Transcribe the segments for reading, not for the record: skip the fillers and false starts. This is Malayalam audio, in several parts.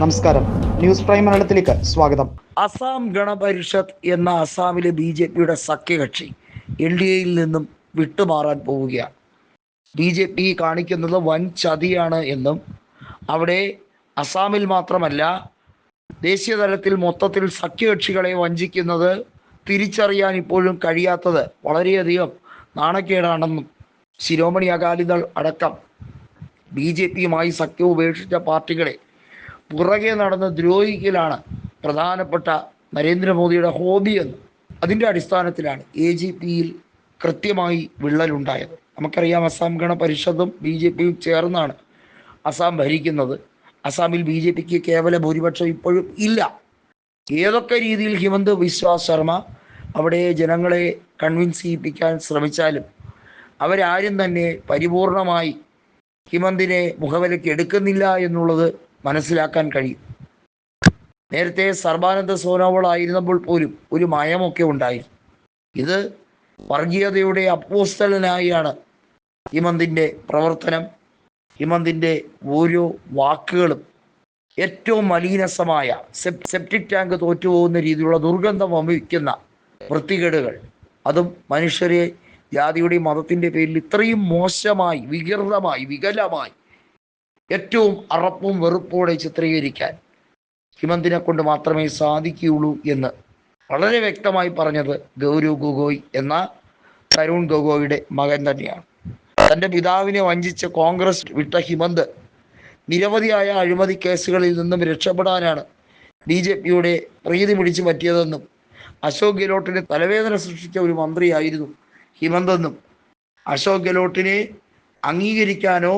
നമസ്കാരം, ന്യൂസ് പ്രൈം മലയാളത്തിലേക്ക് സ്വാഗതം. അസാം ഗണപരിഷത്ത് എന്ന അസാമിലെ BJPയുടെ സഖ്യകക്ഷി LDAയിൽ നിന്നും വിട്ടുമാറാൻ പോവുകയാണ്. BJP കാണിക്കുന്നത് വൻ ചതിയാണ് എന്നും അവിടെ അസാമിൽ മാത്രമല്ല ദേശീയ തലത്തിൽ മൊത്തത്തിൽ സഖ്യകക്ഷികളെ വഞ്ചിക്കുന്നത് തിരിച്ചറിയാൻ ഇപ്പോഴും കഴിയാത്തത് വളരെയധികം നാണക്കേടാണെന്നും ശിരോമണി അകാലിദൾ അടക്കം BJPയുമായി സഖ്യം ഉപേക്ഷിച്ച പാർട്ടികളെ പുറകെ നടന്ന് ദ്രോഹിക്കലാണ് പ്രധാനപ്പെട്ട നരേന്ദ്രമോദിയുടെ ഹോബിയെന്ന്. അതിൻ്റെ അടിസ്ഥാനത്തിലാണ് AGPയിൽ കൃത്യമായി വിള്ളലുണ്ടായത്. നമുക്കറിയാം, അസാം ഗണപരിഷത്തും BJPയും ചേർന്നാണ് അസാം ഭരിക്കുന്നത്. അസാമിൽ BJPക്ക് കേവല ഭൂരിപക്ഷം ഇപ്പോഴും ഇല്ല. ഏതൊക്കെ രീതിയിൽ ഹിമന്ത് ബിശ്വ ശർമ്മ അവിടെ ജനങ്ങളെ കൺവിൻസ് ചെയ്യിപ്പിക്കാൻ ശ്രമിച്ചാലും അവരാരും തന്നെ പരിപൂർണമായി ഹിമന്തിനെ മുഖവിലയ്ക്ക് എടുക്കുന്നില്ല എന്നുള്ളത് മനസ്സിലാക്കാൻ കഴിയും. നേരത്തെ സർബാനന്ദ സോനോവാൾ ആയിരുന്നപ്പോൾ പോലും ഒരു മയമൊക്കെ ഉണ്ടായിരുന്നു. ഇത് വർഗീയതയുടെ അപ്പോസ്തലനായാണ് ഹിമന്തിൻ്റെ പ്രവർത്തനം. ഹിമന്തിൻ്റെ ഓരോ വാക്കുകളും ഏറ്റവും മലീനസമായ സെപ്റ്റിക് ടാങ്ക് തോറ്റുപോകുന്ന രീതിയിലുള്ള ദുർഗന്ധം വമിക്കുന്ന വൃത്തികേടുകൾ, അതും മനുഷ്യരെ ജാതിയുടെയും മതത്തിൻ്റെ പേരിൽ ഇത്രയും മോശമായി, വികൃതമായി, വികലമായി, ഏറ്റവും അറപ്പും വെറുപ്പോടെ ചിത്രീകരിക്കാൻ ഹിമന്തിനെ കൊണ്ട് മാത്രമേ സാധിക്കുകയുള്ളൂ എന്ന് വളരെ വ്യക്തമായി പറഞ്ഞത് ഗൗരവ് ഗൊഗോയ് എന്ന തരുൺ ഗൊഗോയുടെ മകൻ തന്നെയാണ്. തൻ്റെ പിതാവിനെ വഞ്ചിച്ച് കോൺഗ്രസ് വിട്ട ഹിമന്ത് നിരവധിയായ അഴിമതി കേസുകളിൽ നിന്നും രക്ഷപ്പെടാനാണ് BJPയുടെ പ്രീതി പിടിച്ചു പറ്റിയതെന്നും അശോക് ഗെഹ്ലോട്ടിന് തലവേദന സൃഷ്ടിച്ച ഒരു മന്ത്രിയായിരുന്നു ഹിമന്തെന്നും അശോക് ഗെഹ്ലോട്ടിനെ അംഗീകരിക്കാനോ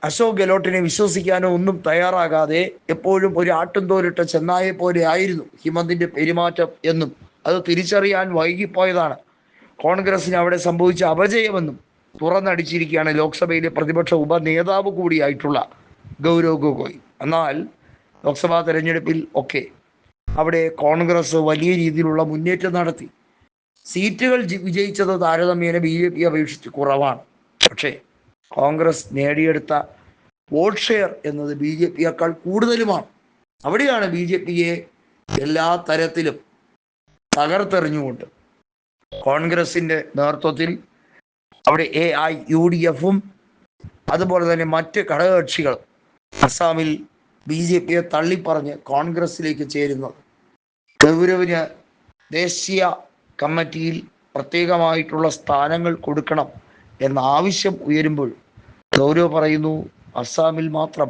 അശോക് ഗെഹ്ലോട്ടിനെ വിശ്വസിക്കാനോ ഒന്നും തയ്യാറാകാതെ എപ്പോഴും ഒരു ആട്ടും തോലിട്ട ചെന്നായെ പോലെ ആയിരുന്നു ഹിമന്തിൻ്റെ പെരുമാറ്റം എന്നും അത് തിരിച്ചറിയാൻ വൈകിപ്പോയതാണ് കോൺഗ്രസിന് അവിടെ സംഭവിച്ച അപജയമെന്നും തുറന്നടിച്ചിരിക്കുകയാണ് ലോക്സഭയിലെ പ്രതിപക്ഷ ഉപനേതാവ് കൂടിയായിട്ടുള്ള ഗൗരവ് ഗൊഗോയ്. എന്നാൽ ലോക്സഭാ തെരഞ്ഞെടുപ്പിൽ ഒക്കെ അവിടെ കോൺഗ്രസ് വലിയ രീതിയിലുള്ള മുന്നേറ്റം നടത്തി. സീറ്റുകൾ വിജയിച്ചത് താരതമ്യേന BJP അപേക്ഷിച്ച് കുറവാണ്. പക്ഷേ കോൺഗ്രസ് നേടിയെടുത്ത വോട്ട് ഷെയർ എന്നത് BJPയേക്കാൾ കൂടുതലുമാണ്. അവിടെയാണ് BJPയെ എല്ലാ തരത്തിലും തകർത്തെറിഞ്ഞുകൊണ്ട് കോൺഗ്രസിൻ്റെ നേതൃത്വത്തിൽ അവിടെ AIUDFും അതുപോലെ തന്നെ മറ്റ് ഘടകകക്ഷികളും അസാമിൽ BJPയെ തള്ളിപ്പറഞ്ഞ് കോൺഗ്രസിലേക്ക് ചേരുന്നത്. ഗൗരവിന് ദേശീയ കമ്മിറ്റിയിൽ പ്രത്യേകമായിട്ടുള്ള സ്ഥാനങ്ങൾ കൊടുക്കണം എന്ന ആവശ്യം ഉയരുമ്പോൾ ഗൗരവ് പറയുന്നു, അസാമിൽ മാത്രം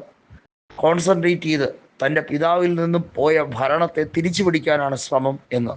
കോൺസെൻട്രേറ്റ് ചെയ്ത് തൻ്റെ പിതാവിൽ നിന്നും പോയ ഭരണത്തെ തിരിച്ചു പിടിക്കാനാണ് ശ്രമം എന്ന്.